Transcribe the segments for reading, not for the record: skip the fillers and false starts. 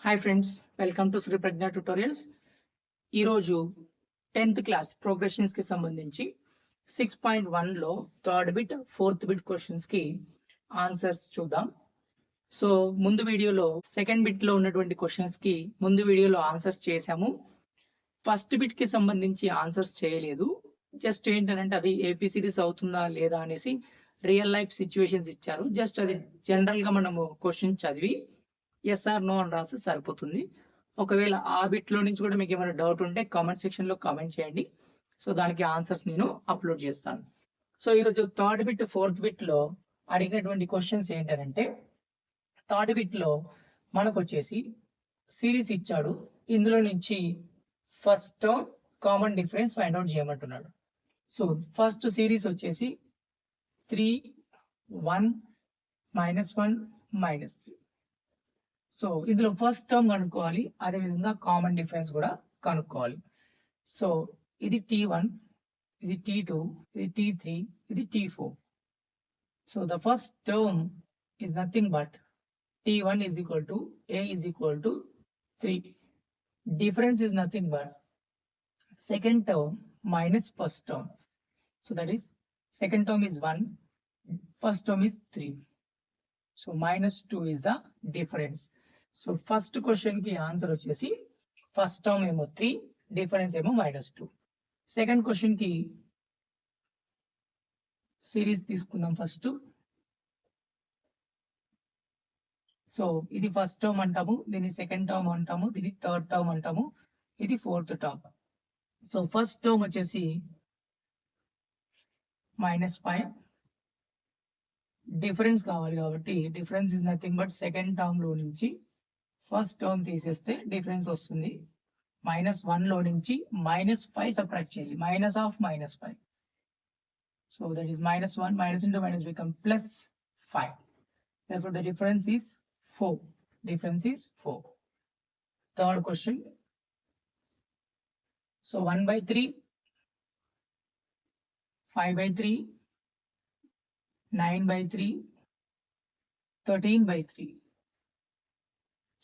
Hi friends, welcome to Shri Pragna tutorials. ఈరోజు 10th class progressions కి సంబంధించి 6.1లో third bit fourth bit questions కి ఆన్సర్స్ చూద్దాం. సో ముందు వీడియోలో సెకండ్ బిట్ లో ఉన్నటువంటి క్వశ్చన్స్ కి ముందు వీడియోలో ఆన్సర్స్ చేశాము. ఫస్ట్ బిట్ కి సంబంధించి ఆన్సర్స్ చేయలేదు. జస్ట్ ఏంటంటే అది ఏపీ సిరీస్ అవుతుందా లేదా అనేసి రియల్ లైఫ్ సిచ్యువేషన్స్ ఇచ్చారు. జస్ట్ అది జనరల్ గా మనము క్వశ్చన్ చదివి ఎస్ ఆర్ నో అని రాసి సరిపోతుంది. ఒకవేళ ఆ బిట్ లో నుంచి కూడా మీకు ఏమైనా డౌట్ ఉంటే కామెంట్ సెక్షన్ లో కామెంట్ చేయండి. సో దానికి ఆన్సర్స్ నేను అప్లోడ్ చేస్తాను. సో ఈరోజు థర్డ్ బిట్ ఫోర్త్ బిట్ లో అడిగినటువంటి క్వశ్చన్స్ ఏంటంటే, థర్డ్ బిట్ లో మనకు వచ్చేసి సిరీస్ ఇచ్చాడు. ఇందులో నుంచి first common difference find out చేయమంటున్నాడు. సో ఫస్ట్ సిరీస్ వచ్చేసి 3, 1, -1, -3. సో ఇందులో ఫస్ట్ టర్మ్ కనుక్కోవాలి, అదేవిధంగా కామన్ డిఫరెన్స్ కూడా కనుక్కోవాలి. సో ఇది T1, ఇది T2, ఇది T3, ఇది T4. So the first term is nothing but T1 is equal to A is equal to 3. Difference is nothing but second term minus first term. So that is second term is 1, first term is 3. So -2 is the difference. So first question కి answer వచ్చేసి first term ఏమో 3, difference ఏమో -2. Second question కి series తీసుకుందాం first. So ఇది first term అంటాము, దీన్ని second term అంటాము, దీన్ని థర్డ్ టర్మ్ అంటాము, ఇది fourth term. So first term వచ్చేసి -5, డిఫరెన్స్ కావాలి కాబట్టి difference is nothing but second term లో నుంచి ఫస్ట్ టర్మ్ తీసేస్తే డిఫరెన్స్ వస్తుంది. -1 లో నుంచి -5 సబ్ట్రాక్ట్ చేయాలి, -5. So that is -1, minus into minus become +5. Therefore the difference is 4. Difference is 4. Third question. So 1/3, 5/3, 9/3, 13/3.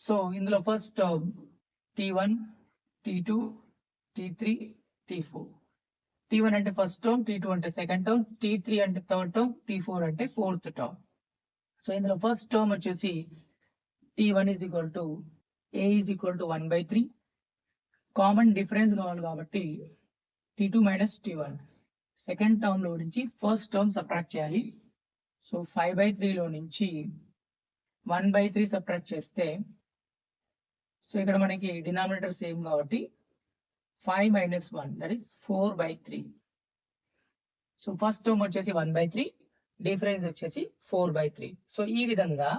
So ఇందులో first term T1, T2, T3, T4. T1 అంటే first term, T2 అంటే second term, T3 అంటే third term, T4 అంటే fourth term. So ఇందులో first term వచ్చేసి T1 is equal to A is equal to 1/3. Common difference కావాలి కాబట్టి T2 minus T1. Second term లో నుంచి ఫస్ట్ టర్మ్ సబ్ట్రాక్ట్ చేయాలి. సో 5/3 లో నుంచి 1/3 సబ్ట్రాక్ట్ చేస్తే, సో ఇక్కడ మనకి డినామినేటర్ సేమ్ కాబట్టి 5 minus 1 that is 4/3. So first term వచ్చేసి 1/3, డిఫరెన్స్ వచ్చేసి 4/3. సో ఈ విధంగా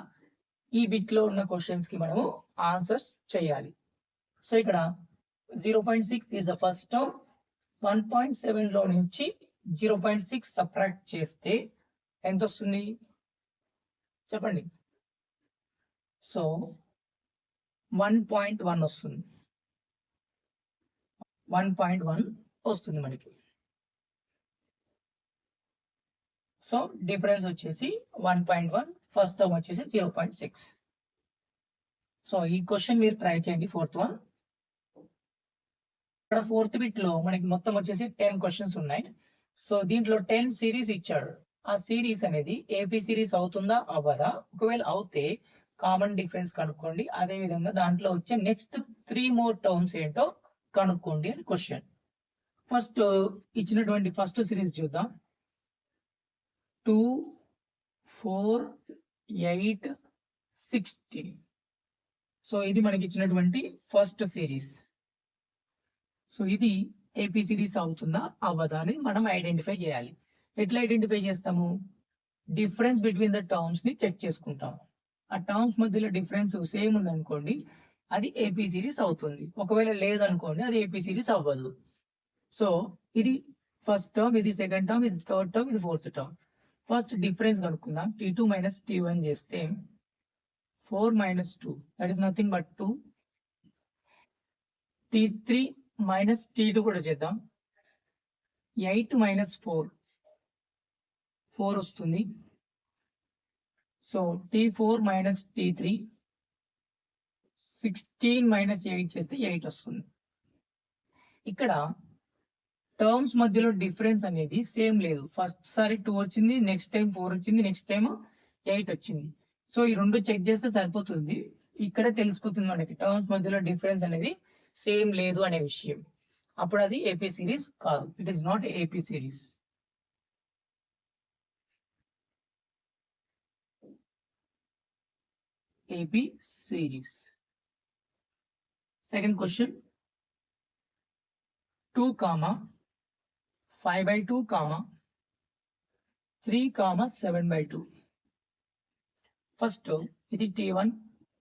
ఈ బిట్ లో ఉన్న క్వశ్చన్స్ కి మనము ఆన్సర్స్ చేయాలి. సో ఇక్కడ 0.6 is the first term. 1.7 లో నుంచి 0.6 సబ్ట్రాక్ట్ చేస్తే ఎంత వస్తుంది చెప్పండి. సో 1.1 వస్తుంది. 1.1 వస్తుంది మనకి. సో డిఫరెన్స్ వచ్చేసి 1.1, ఫస్ట్ టర్మ్ వచ్చేసి 0.6. సో ఈ క్వశ్చన్ మీరు ట్రై చేయండి, ఫోర్త్ వన్. ఇక్కడ ఫోర్త్ బిట్ లో మనకి మొత్తం వచ్చేసి 10 క్వశ్చన్స్ ఉన్నాయి. సో దీంట్లో 10 సిరీస్ ఇచ్చాడు. ఆ సిరీస్ అనేది ఏపీ సిరీస్ అవుతుందా అవ్వదా, ఒకవేళ అవుతే కామన్ డిఫరెన్స్ కనుక్కోండి, అదే విధంగా దాంట్లో వచ్చే నెక్స్ట్ 3 more టర్మ్స్ ఏంటో కనుక్కోండి అని క్వశ్చన్. ఫస్ట్ ఇచ్చినటువంటి ఫస్ట్ సిరీస్ చూద్దాం. 2, 4, 8, 16. సో ఇది మనకి ఇచ్చినటువంటి ఫస్ట్ సిరీస్. సో ఇది ఏపీ సిరీస్ అవుతుందా అవ్వదా అని మనం ఐడెంటిఫై చేయాలి. ఎట్లా ఐడెంటిఫై చేస్తాము? డిఫరెన్స్ బిట్వీన్ ద టర్మ్స్ ని చెక్ చేసుకుంటాం. ఆ టర్మ్స్ మధ్యలో డిఫరెన్స్ సేమ్ ఉంది అనుకోండి, అది ఏపీ సిరీస్ అవుతుంది. ఒకవేళ లేదనుకోండి, అది ఏపీ సిరీస్ అవ్వదు. సో ఇది ఫస్ట్ టర్మ్, ఇది సెకండ్ టర్మ్, ఇది థర్డ్ టర్మ్, ఇది ఫోర్త్ టర్మ్. ఫస్ట్ డిఫరెన్స్ కనుక్కుందాం. T2 minus T1 చేస్తే 4 minus 2 that is nothing but 2. T3 minus T2 కూడా చేద్దాం. 8 minus 4 వస్తుంది. So T4 minus T3 16 minus 8 చేస్తే 8 వస్తుంది. ఇక్కడ టర్మ్స్ మధ్యలో డిఫరెన్స్ అనేది సేమ్ లేదు. ఫస్ట్ సారి 2 వచ్చింది, నెక్స్ట్ టైం 4 వచ్చింది, నెక్స్ట్ టైం 8 వచ్చింది. సో ఈ రెండు చెక్ చేస్తే సరిపోతుంది. ఇక్కడే తెలిసిపోతుంది మనకి టర్మ్స్ మధ్యలో డిఫరెన్స్ అనేది సేమ్ లేదు అనే విషయం. అప్పుడు అది ఏపీ సిరీస్ కాదు. It is not AP series. AP series. Second question 2, 5/2, 3, 7/2. First ఇది T1,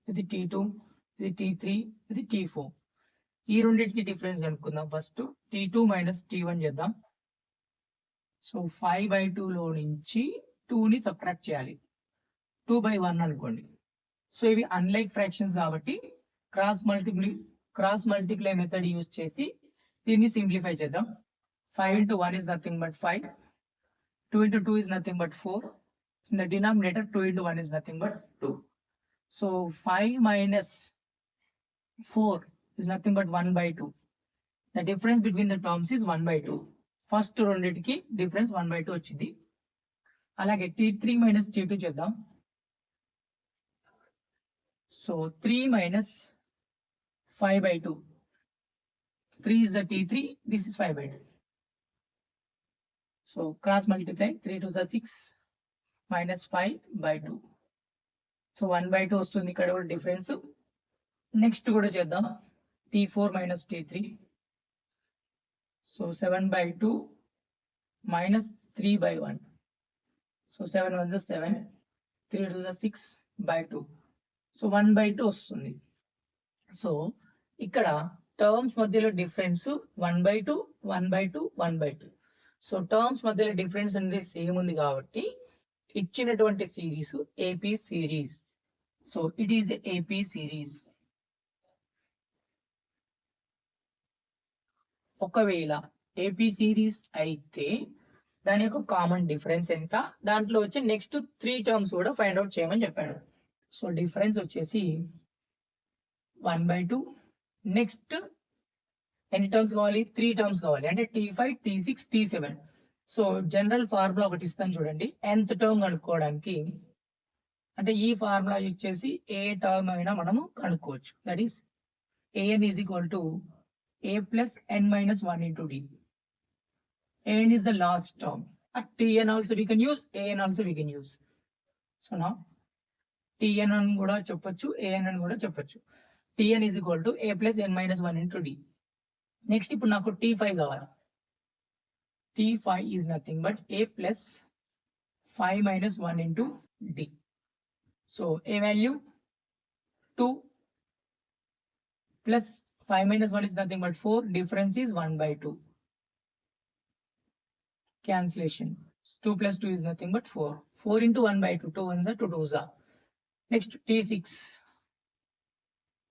ఇది T2, ఇది T3, ఇది T4. ఈ రెండింటికి డిఫరెన్స్ కనుక్కుందాం. ఫస్ట్ T2 మైనస్ T1 చేద్దాం. సో 5/2 లో నుంచి 2ని సబ్ట్రాక్ట్ చేయాలి. 2/1 అనుకోండి. సో ఇవి అన్లైక్ ఫ్రాక్షన్స్ కాబట్టి క్రాస్ మల్టిప్లై మెథడ్ యూజ్ చేసి దీన్ని సింప్లిఫై చేద్దాం. 5 into 1 is nothing but 5. 2 into 2 is nothing but 4. In the denominator, 2 into 1 is nothing but 2. So 5 minus 4 is nothing but 1/2. The difference between the terms is 1/2. First రెండింటికి difference 1/2 వచ్చింది. అలాగే T3 minus T2 చేద్దాం. So 3 minus 5/2. 3 is the T3, this is 5/2. So cross multiply, 3 to the 6 minus 5/2. So 1/2 వస్తుంది ఇక్కడ కూడా difference. Next కూడా చేద్దాం. T4 minus T3. So 7/2 minus 3/1. So 7 1 is 7. 3 to the 6/2. So 1/2 వస్తుంది. సో ఇక్కడ టర్మ్స్ మధ్యలో difference 1/2, 1/2, 1/2. So terms మధ్యలో difference అనేది సేమ్ ఉంది కాబట్టి ఇచ్చినటువంటి series AP series. So it is AP series. ఒకవేళ ఏపీ సిరీస్ అయితే దాని యొక్క కామన్ డిఫరెన్స్ ఎంత, దాంట్లో వచ్చే నెక్స్ట్ 3 టర్మ్స్ కూడా ఫైండ్ అవుట్ చేయమని చెప్పాడు. సో డిఫరెన్స్ వచ్చేసి 1/2. నెక్స్ట్ ఎన్ని టర్మ్స్ కావాలి? 3 టర్మ్స్ కావాలి. అంటే T5, T6, T7. So general formula ఒకటి ఇస్తాను చూడండి. nth టర్మ్ కనుక్కోవడానికి, అంటే ఈ ఫార్ములా యూజ్ చేసి ఏ టర్మ్ అయినా మనము కనుక్కోవచ్చు. That is an is equal to a plus n minus 1 into d. an is the last term. Tn also we can use, an also we can use. So now Tn అని కూడా చెప్పొచ్చు, an అని కూడా చెప్పొచ్చు. Tn is equal to a plus n minus 1 into d. Next ఇప్పుడు నాకు T5 కావాలి. T5 is nothing but a plus 5 minus 1 into d. So a value 2 plus 5 minus 1 is nothing but 4. Difference is 1/2. Cancellation. 2 plus 2 is nothing but 4. 4 into 1/2. 2 ones are 2 twos are. Next T6.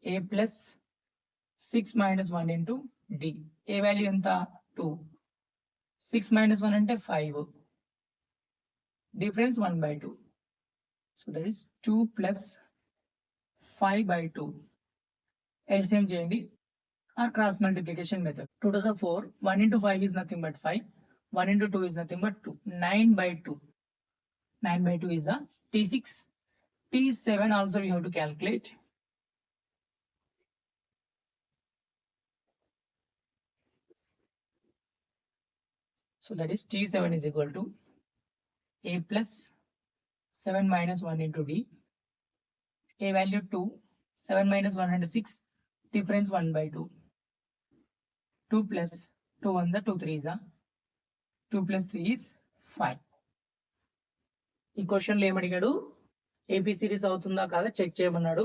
A plus 6 minus 1 into d. A value enta 2. 6 minus 1 ante 5. Difference 1/2. So that is 2 plus 5/2. LCM cheyandi or cross multiplication method. 2 to the 4. 1 into 5 is nothing but 5. 1 into 2 is nothing but 2. 9/2. 9/2 is a T6. T7 also we have to calculate. So that is T7 is equal to a plus 7 minus 1 into d. A value 2. 7 minus 1 and 6. Difference 1/2. 2 plus 2 ones are 2 threes are. 2 plus 3 is 5. ఈ క్వశ్చన్లో ఏమడిగాడు? AP series అవుతుందా కాదా check చేయమన్నాడు.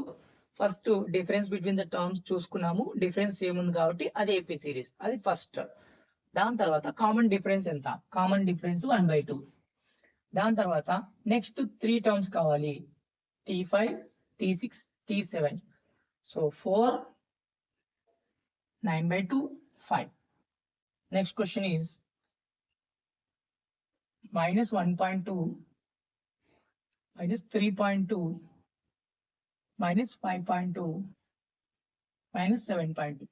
First difference between the terms చూసుకున్నాము. Difference ఏముంది కాబట్టి అది AP series, అది ఫస్ట్. దాని తర్వాత కామన్ డిఫరెన్స్ ఎంత? Common difference 1/2. దాని తర్వాత నెక్స్ట్ 3 టర్మ్స్ కావాలి. T5, T6, T7. So 4, 9/2, 5. Next question is minus 1.2 minus 3.2 minus 5.2 minus 7.2.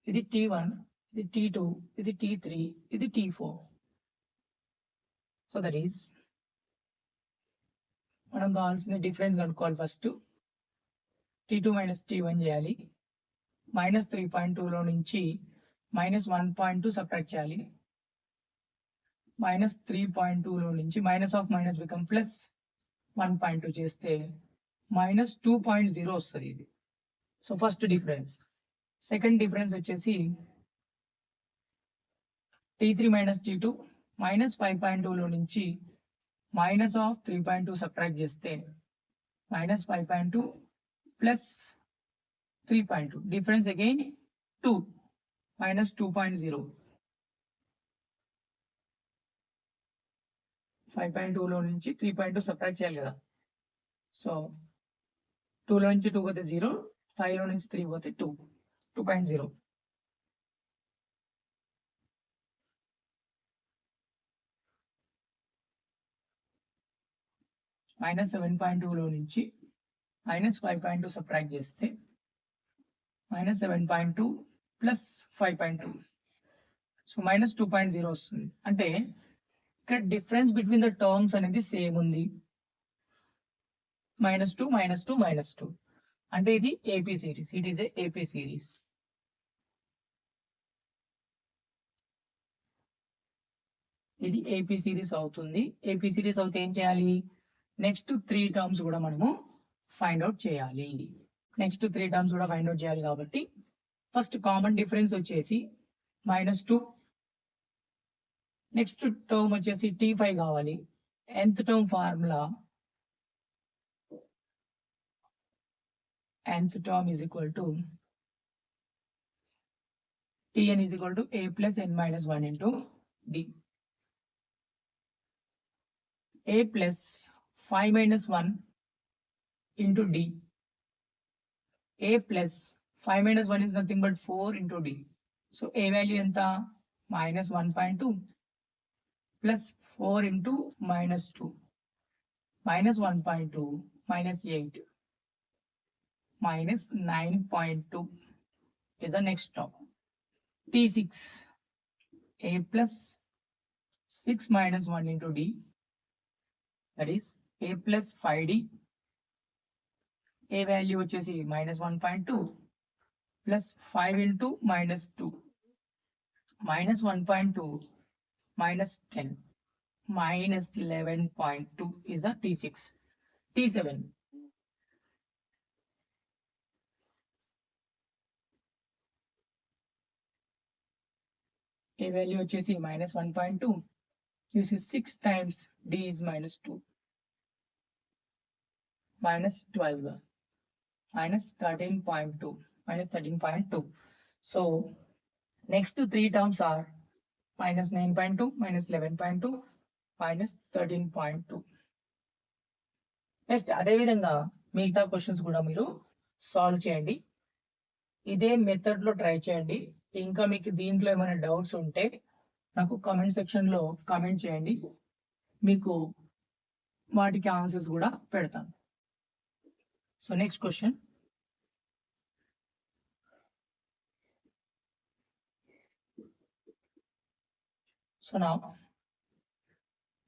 ఇది T1, ఇది T2, ఇది T3, ఇది T4. సో దట్ ఈస్ మనం కావాల్సిన డిఫరెన్స్ కనుక్కోవాలి. ఫస్ట్ T2 మైనస్ T1 చేయాలి. మైనస్ 3.2లో నుంచి మైనస్ 1.2 సబ్ట్రాక్ట్ చేయాలి. మైనస్ 3.2లో నుంచి minus of minus become plus 1.2 చేస్తే మైనస్ 2.0 వస్తుంది ఇది. So first difference. Second difference వచ్చేసి T3 మైనస్ T2 మైనస్ 5.2లో నుంచి మైనస్ ఆఫ్ 3.2 సబ్ట్రాక్ట్ చేస్తే minus 5.2 plus 3.2. Difference again 2 minus 2.0. 5.2లో నుంచి 3.2 సబ్ట్రాక్ట్ చేయాలి కదా. సో 2లో నుంచి 2 పోతే 0, 5లో నుంచి 3 పోతే 2, 2.0. మైనస్ 7.2లో నుంచి మైనస్ 5.2 సబ్ట్రాక్ట్ చేస్తే మైనస్ 7.2 ప్లస్ 5.2. సో మైనస్ 2.0 వస్తుంది. అంటే ఇక్కడ డిఫరెన్స్ బిట్వీన్ ద టర్మ్స్ అనేది సేమ్ ఉంది. -2, -2, -2. అంటే ఇది AP series. It is a AP series. ఇది ఏపీ సిరీస్ అవుతుంది. ఏపీ సిరీస్ అవుతే ఏం చేయాలి? నెక్స్ట్ 3 టర్మ్స్ కూడా మనము ఫైండ్ అవుట్ చేయాలి. కాబట్టి ఫస్ట్ కామన్ డిఫరెన్స్ వచ్చేసి -2. నెక్స్ట్ టర్మ్ వచ్చేసి T5 కావాలి. nth term formula nth term is equal to Tn is equal to a plus n minus 1 into d. A plus 5 minus 1 into d. A plus 5 minus 1 is nothing but 4 into d. So a value enta minus 1.2 plus 4 into minus 2. Minus 1.2 minus 8. Minus 9.2 is the next term. T6, a plus 6 minus 1 into d, that is a plus 5d. A value which is minus 1.2 plus 5 into minus 2. Minus 1.2 minus 10 minus 11.2 is the T6. T7. A value వచ్చేసి minus 1.2. This is 6 times d is minus 2. Minus 12. Minus 13.2. Minus 13.2. So next 3 terms are minus 9.2, minus 11.2, minus 13.2. Next అదే విధంగా మిగతా questions కూడా మీరు solve చేయండి. ఇదే method లో try చేయండి. ఇంకా మీకు దీంట్లో ఏమైనా డౌట్స్ ఉంటే నాకు కామెంట్ సెక్షన్ లో కామెంట్ చేయండి. మీకు వాటికి ఆన్సర్స్ కూడా పెడతాను. So next question. So now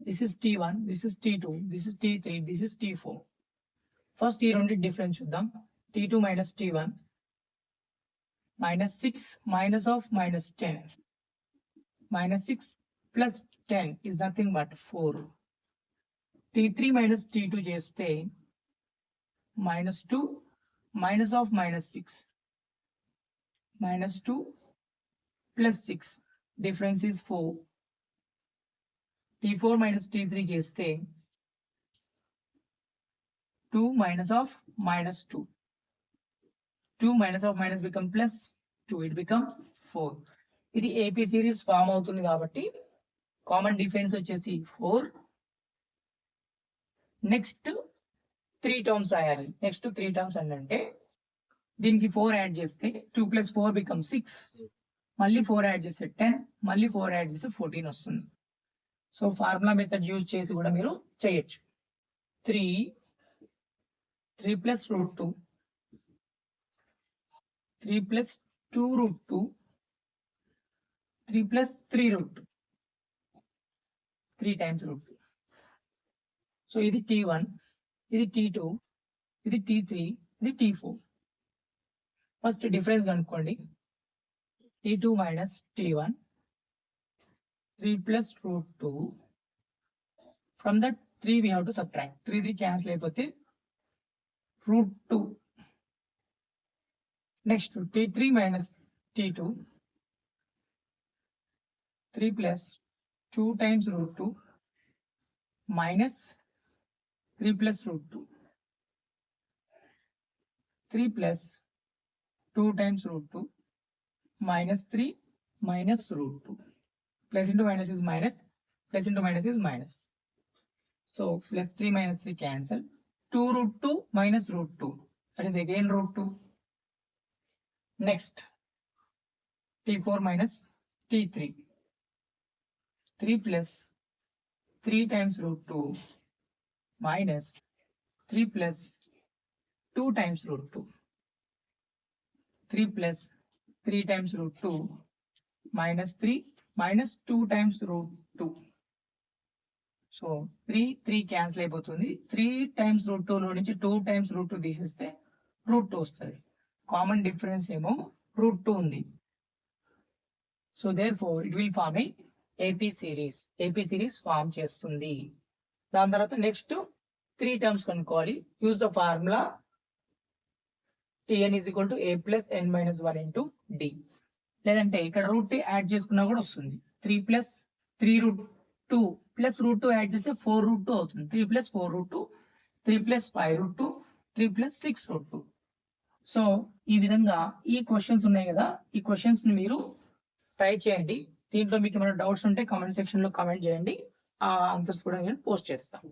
this is T1, this is T2, this is T3, this is T4. First ఈ రెండు డిఫరెన్స్ చూద్దాం. T2 minus T1 minus 6 minus of minus 10. Minus 6 plus 10 is nothing but 4. T3 minus T2 చేస్తే minus 2 minus of minus 6. Minus 2 plus 6. Difference is 4. T4 minus T3 చేస్తే 2 minus of minus 2. 2 minus of minus become plus 2. It become 4. ఇది AP series form అవుతుంది కాబట్టి common difference వచ్చేసి 4. Next 3 terms రాయాలి. Next 3 terms అంటే దీనికి 4 add చేస్తే 2 plus 4 become 6. మళ్ళీ 4 యాడ్ చేస్తే 10. మళ్ళీ 4 యాడ్ చేస్తే 14 వస్తుంది. సో ఫార్ములా మెథడ్ యూజ్ చేసి కూడా మీరు చేయొచ్చు. 3 plus root 2 3 plus 2 root 2, 3 plus 3 root 2, 3 times root 2. So ఇది t1, ఇది t2, ఇది t3, ఇది t4. ఫస్ట్ డిఫరెన్స్ కనుక్కోండి. t2 minus t1, 3 plus root 2. From that 3 we have to subtract. 3 cancel అయిపోతే root 2. Next t3 minus t2, 3 plus 2 times root 2 minus 3 plus root 2. 3 plus 2 times root 2 minus 3 minus root 2. Plus into minus is minus, plus into minus is minus. So plus 3 minus 3 cancel. 2 root 2 minus root 2. That is again root 2. Next, t4 minus t3. 3 plus 3 times root 2 minus 3 plus 2 times root 2. 3 plus 3 times root 2 minus 3 minus 2 times root 2. So 3 cancel అయిపోతుంది. 3 times root 2 లో నుంచి 2 times root 2 తీసేస్తే root 2 వస్తుంది. Common difference ఏమో root 2 ఉంది. So therefore it will form a AP series. AP series form చేస్తుంది. దాని తర్వాత నెక్స్ట్ 3 టర్మ్స్ కనుక్కోవాలి. Use the formula Tn is equal to a plus n minus 1 into d. లేదంటే ఇక్కడ రూట్ యాడ్ చేసుకున్నా కూడా వస్తుంది. 3 plus 3 root 2 plus root 2 add చేస్తే 4 root 2 అవుతుంది. 3 plus 4 root 2, 3 plus 5 root 2, 3 plus 6 root 2. So ఈ విధంగా ఈ క్వశ్చన్స్ ఉన్నాయి కదా, ఈ క్వశ్చన్స్ ని మీరు ట్రై చేయండి. దీంట్లో మీకు ఏమైనా డౌట్స్ ఉంటే కామెంట్ సెక్షన్ లో కామెంట్ చేయండి. ఆ ఆన్సర్స్ కూడా నేను పోస్ట్ చేస్తాను.